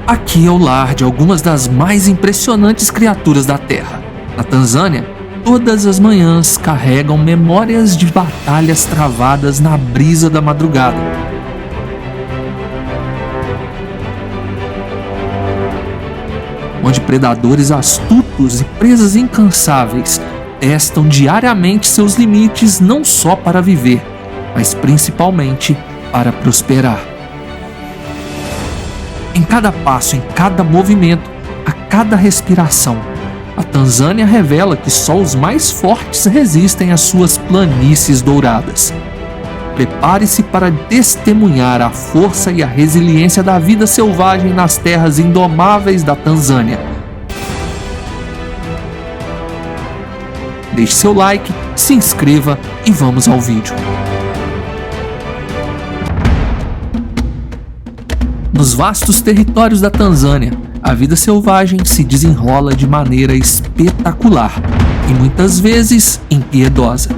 Aqui é o lar de algumas das mais impressionantes criaturas da Terra. Na Tanzânia, todas as manhãs carregam memórias de batalhas travadas na brisa da madrugada. Onde predadores astutos e presas incansáveis testam diariamente seus limites não só para viver, mas principalmente para prosperar. Em cada passo, em cada movimento, a cada respiração, a Tanzânia revela que só os mais fortes resistem às suas planícies douradas. Prepare-se para testemunhar a força e a resiliência da vida selvagem nas terras indomáveis da Tanzânia. Deixe seu like, se inscreva e vamos ao vídeo. Nos vastos territórios da Tanzânia, a vida selvagem se desenrola de maneira espetacular e muitas vezes impiedosa.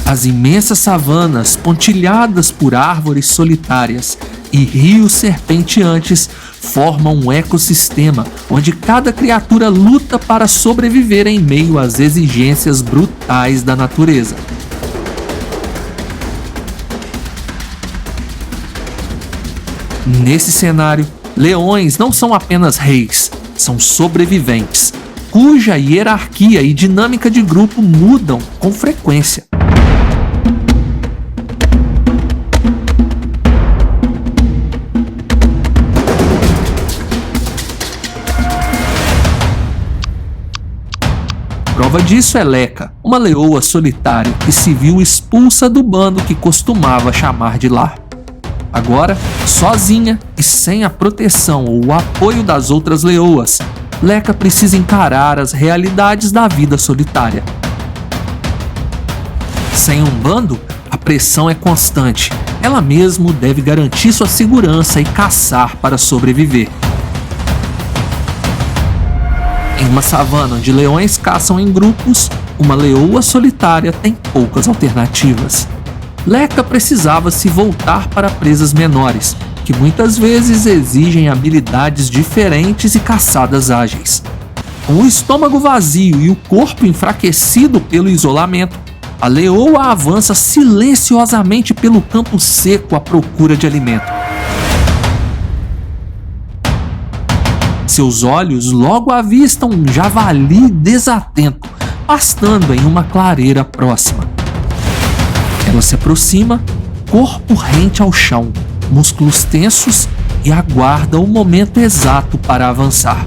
As imensas savanas pontilhadas por árvores solitárias e rios serpenteantes formam um ecossistema onde cada criatura luta para sobreviver em meio às exigências brutais da natureza. Nesse cenário, leões não são apenas reis, são sobreviventes, cuja hierarquia e dinâmica de grupo mudam com frequência. Prova disso é Leka, uma leoa solitária que se viu expulsa do bando que costumava chamar de lar. Agora, sozinha e sem a proteção ou o apoio das outras leoas, Leka precisa encarar as realidades da vida solitária. Sem um bando, a pressão é constante. Ela mesma deve garantir sua segurança e caçar para sobreviver. Em uma savana onde leões caçam em grupos, uma leoa solitária tem poucas alternativas. Leka precisava se voltar para presas menores, que muitas vezes exigem habilidades diferentes e caçadas ágeis. Com o estômago vazio e o corpo enfraquecido pelo isolamento, a leoa avança silenciosamente pelo campo seco à procura de alimento. Seus olhos logo avistam um javali desatento, pastando em uma clareira próxima. Ela se aproxima, corpo rente ao chão, músculos tensos e aguarda o momento exato para avançar.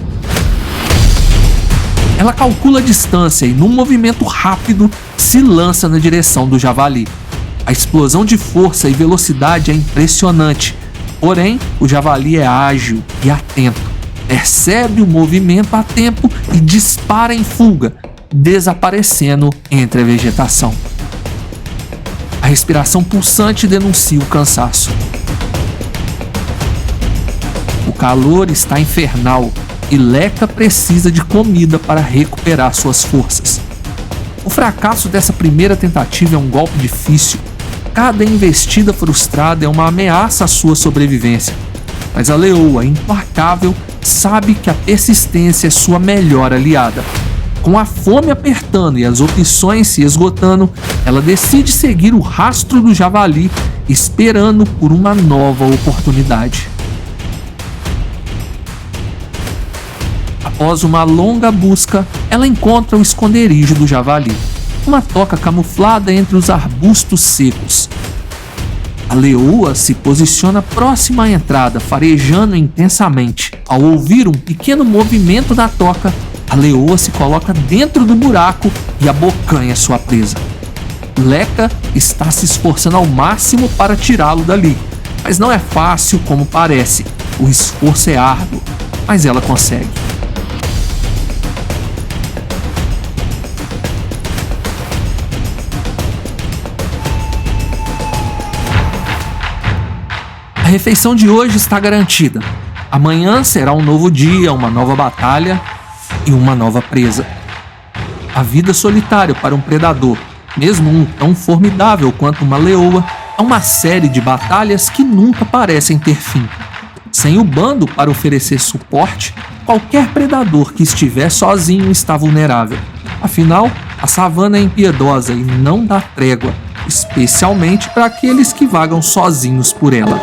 Ela calcula a distância e, num movimento rápido, se lança na direção do javali. A explosão de força e velocidade é impressionante, porém, o javali é ágil e atento. Percebe o movimento a tempo e dispara em fuga, desaparecendo entre a vegetação. A respiração pulsante denuncia o cansaço. O calor está infernal e Leka precisa de comida para recuperar suas forças. O fracasso dessa primeira tentativa é um golpe difícil. Cada investida frustrada é uma ameaça à sua sobrevivência. Mas a leoa, implacável, sabe que a persistência é sua melhor aliada. Com a fome apertando e as opções se esgotando, ela decide seguir o rastro do javali, esperando por uma nova oportunidade. Após uma longa busca, ela encontra o esconderijo do javali, uma toca camuflada entre os arbustos secos. A leoa se posiciona próxima à entrada, farejando intensamente. Ao ouvir um pequeno movimento da toca, a leoa se coloca dentro do buraco e abocanha sua presa. Leka está se esforçando ao máximo para tirá-lo dali, mas não é fácil como parece. O esforço é árduo, mas ela consegue. A refeição de hoje está garantida. Amanhã será um novo dia, uma nova batalha e uma nova presa. A vida solitária para um predador, mesmo um tão formidável quanto uma leoa, é uma série de batalhas que nunca parecem ter fim. Sem o bando para oferecer suporte, qualquer predador que estiver sozinho está vulnerável. Afinal, a savana é impiedosa e não dá trégua, especialmente para aqueles que vagam sozinhos por ela.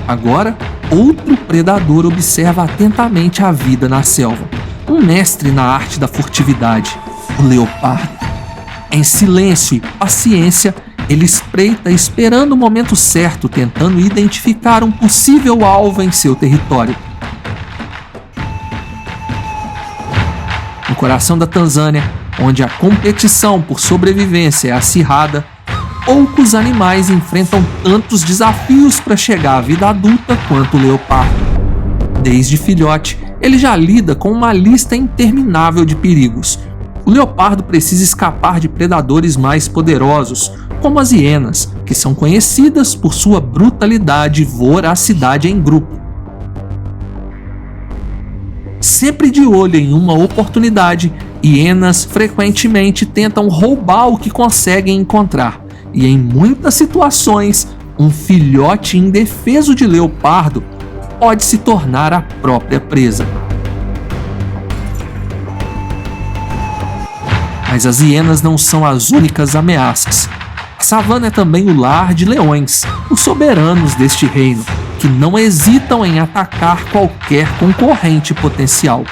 Agora, outro predador observa atentamente a vida na selva. Um mestre na arte da furtividade, o leopardo. Em silêncio e paciência, ele espreita esperando o momento certo, tentando identificar um possível alvo em seu território. No coração da Tanzânia, onde a competição por sobrevivência é acirrada, poucos animais enfrentam tantos desafios para chegar à vida adulta quanto o leopardo. Desde filhote, ele já lida com uma lista interminável de perigos. O leopardo precisa escapar de predadores mais poderosos, como as hienas, que são conhecidas por sua brutalidade e voracidade em grupo. Sempre de olho em uma oportunidade, hienas frequentemente tentam roubar o que conseguem encontrar. E em muitas situações, um filhote indefeso de leopardo pode se tornar a própria presa. Mas as hienas não são as únicas ameaças. A savana é também o lar de leões, os soberanos deste reino, que não hesitam em atacar qualquer concorrente potencial.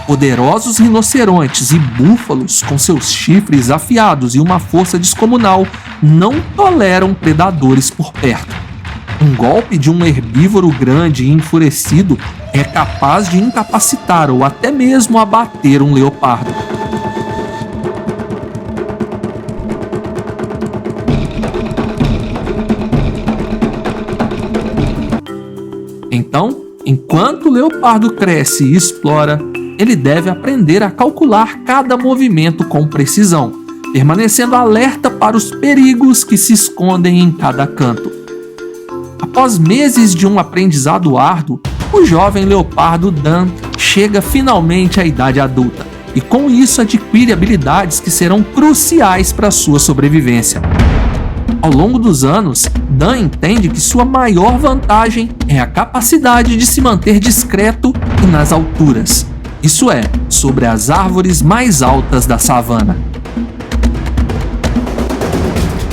Poderosos rinocerontes e búfalos, com seus chifres afiados e uma força descomunal, não toleram predadores por perto. Um golpe de um herbívoro grande e enfurecido é capaz de incapacitar ou até mesmo abater um leopardo. Então, enquanto o leopardo cresce e explora, ele deve aprender a calcular cada movimento com precisão, permanecendo alerta para os perigos que se escondem em cada canto. Após meses de um aprendizado árduo, o jovem leopardo Dan chega finalmente à idade adulta e com isso adquire habilidades que serão cruciais para sua sobrevivência. Ao longo dos anos, Dan entende que sua maior vantagem é a capacidade de se manter discreto e nas alturas. Isso é, sobre as árvores mais altas da savana.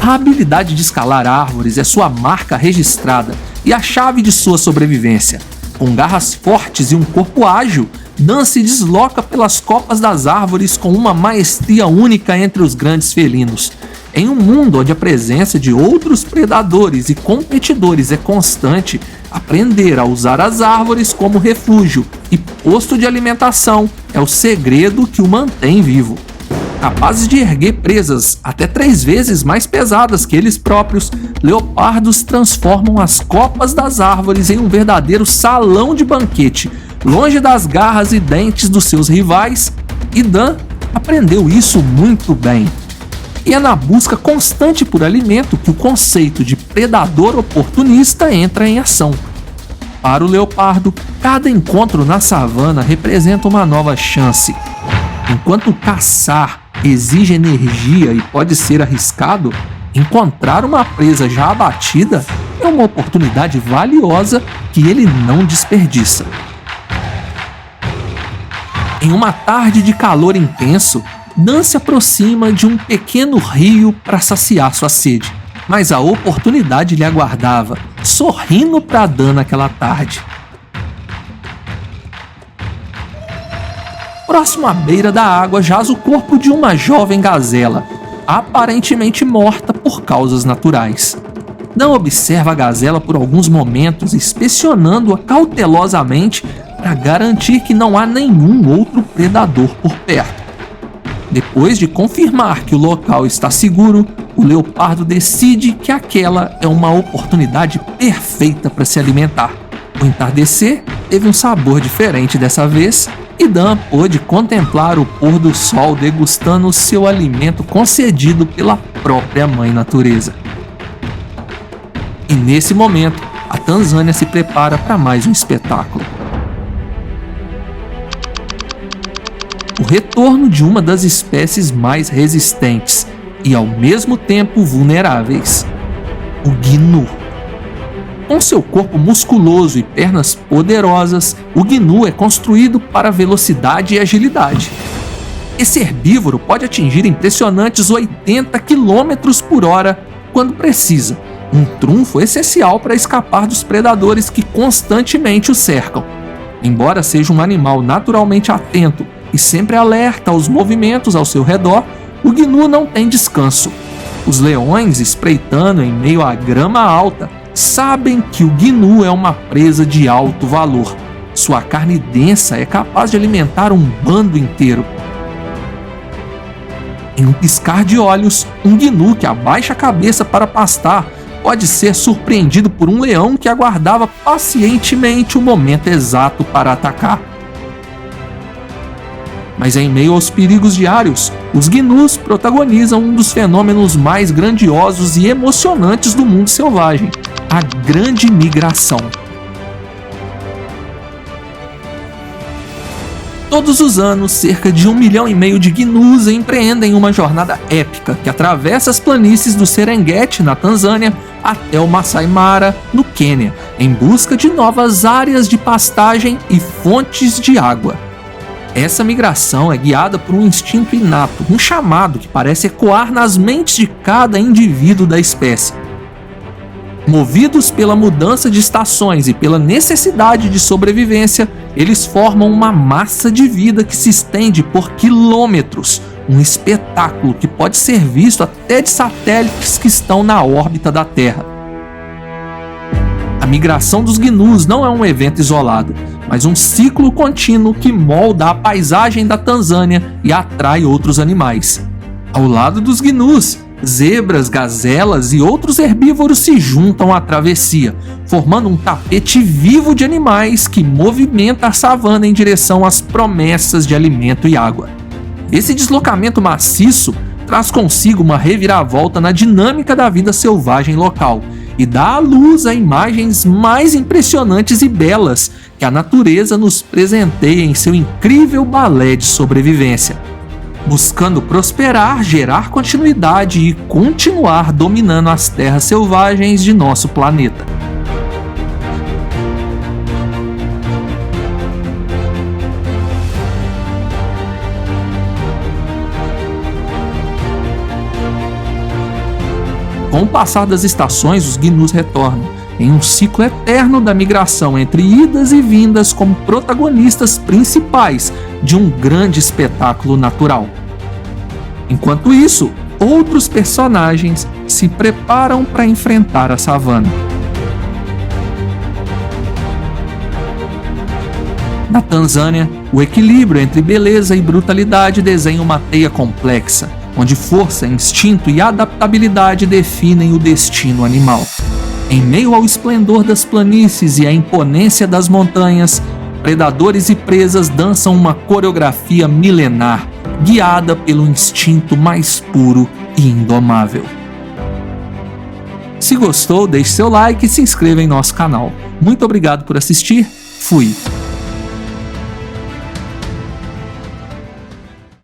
A habilidade de escalar árvores é sua marca registrada e a chave de sua sobrevivência. Com garras fortes e um corpo ágil, Dan se desloca pelas copas das árvores com uma maestria única entre os grandes felinos. Em um mundo onde a presença de outros predadores e competidores é constante, aprender a usar as árvores como refúgio e posto de alimentação é o segredo que o mantém vivo. Capazes de erguer presas até 3 vezes mais pesadas que eles próprios, leopardos transformam as copas das árvores em um verdadeiro salão de banquete, longe das garras e dentes dos seus rivais, e Dan aprendeu isso muito bem. E é na busca constante por alimento que o conceito de predador oportunista entra em ação. Para o leopardo, cada encontro na savana representa uma nova chance. Enquanto caçar exige energia e pode ser arriscado, encontrar uma presa já abatida é uma oportunidade valiosa que ele não desperdiça. Em uma tarde de calor intenso, Dan se aproxima de um pequeno rio para saciar sua sede, mas a oportunidade lhe aguardava, sorrindo para Dan naquela tarde. Próximo à beira da água jaz o corpo de uma jovem gazela, aparentemente morta por causas naturais. Dan observa a gazela por alguns momentos, inspecionando-a cautelosamente para garantir que não há nenhum outro predador por perto. Depois de confirmar que o local está seguro, o leopardo decide que aquela é uma oportunidade perfeita para se alimentar. O entardecer teve um sabor diferente dessa vez e Dan pôde contemplar o pôr do sol degustando seu alimento concedido pela própria mãe natureza. E nesse momento, a Tanzânia se prepara para mais um espetáculo. O retorno de uma das espécies mais resistentes e ao mesmo tempo vulneráveis, o gnu. Com seu corpo musculoso e pernas poderosas, o gnu é construído para velocidade e agilidade. Esse herbívoro pode atingir impressionantes 80 km por hora quando precisa, um trunfo essencial para escapar dos predadores que constantemente o cercam. Embora seja um animal naturalmente atento e sempre alerta aos movimentos ao seu redor, o gnu não tem descanso. Os leões, espreitando em meio à grama alta, sabem que o gnu é uma presa de alto valor. Sua carne densa é capaz de alimentar um bando inteiro. Em um piscar de olhos, um gnu que abaixa a cabeça para pastar pode ser surpreendido por um leão que aguardava pacientemente o momento exato para atacar. Mas em meio aos perigos diários, os gnus protagonizam um dos fenômenos mais grandiosos e emocionantes do mundo selvagem, a grande migração. Todos os anos, cerca de 1,5 milhão de gnus empreendem uma jornada épica que atravessa as planícies do Serengeti, na Tanzânia, até o Masai Mara, no Quênia, em busca de novas áreas de pastagem e fontes de água. Essa migração é guiada por um instinto inato, um chamado que parece ecoar nas mentes de cada indivíduo da espécie. Movidos pela mudança de estações e pela necessidade de sobrevivência, eles formam uma massa de vida que se estende por quilômetros, um espetáculo que pode ser visto até de satélites que estão na órbita da Terra. A migração dos gnus não é um evento isolado, mas um ciclo contínuo que molda a paisagem da Tanzânia e atrai outros animais. Ao lado dos gnus, zebras, gazelas e outros herbívoros se juntam à travessia, formando um tapete vivo de animais que movimenta a savana em direção às promessas de alimento e água. Esse deslocamento maciço traz consigo uma reviravolta na dinâmica da vida selvagem local e dá à luz a imagens mais impressionantes e belas que a natureza nos presenteia em seu incrível balé de sobrevivência, buscando prosperar, gerar continuidade e continuar dominando as terras selvagens de nosso planeta. Com o passar das estações, os gnus retornam, em um ciclo eterno da migração entre idas e vindas como protagonistas principais de um grande espetáculo natural. Enquanto isso, outros personagens se preparam para enfrentar a savana. Na Tanzânia, o equilíbrio entre beleza e brutalidade desenha uma teia complexa, onde força, instinto e adaptabilidade definem o destino animal. Em meio ao esplendor das planícies e à imponência das montanhas, predadores e presas dançam uma coreografia milenar, guiada pelo instinto mais puro e indomável. Se gostou, deixe seu like e se inscreva em nosso canal. Muito obrigado por assistir. Fui!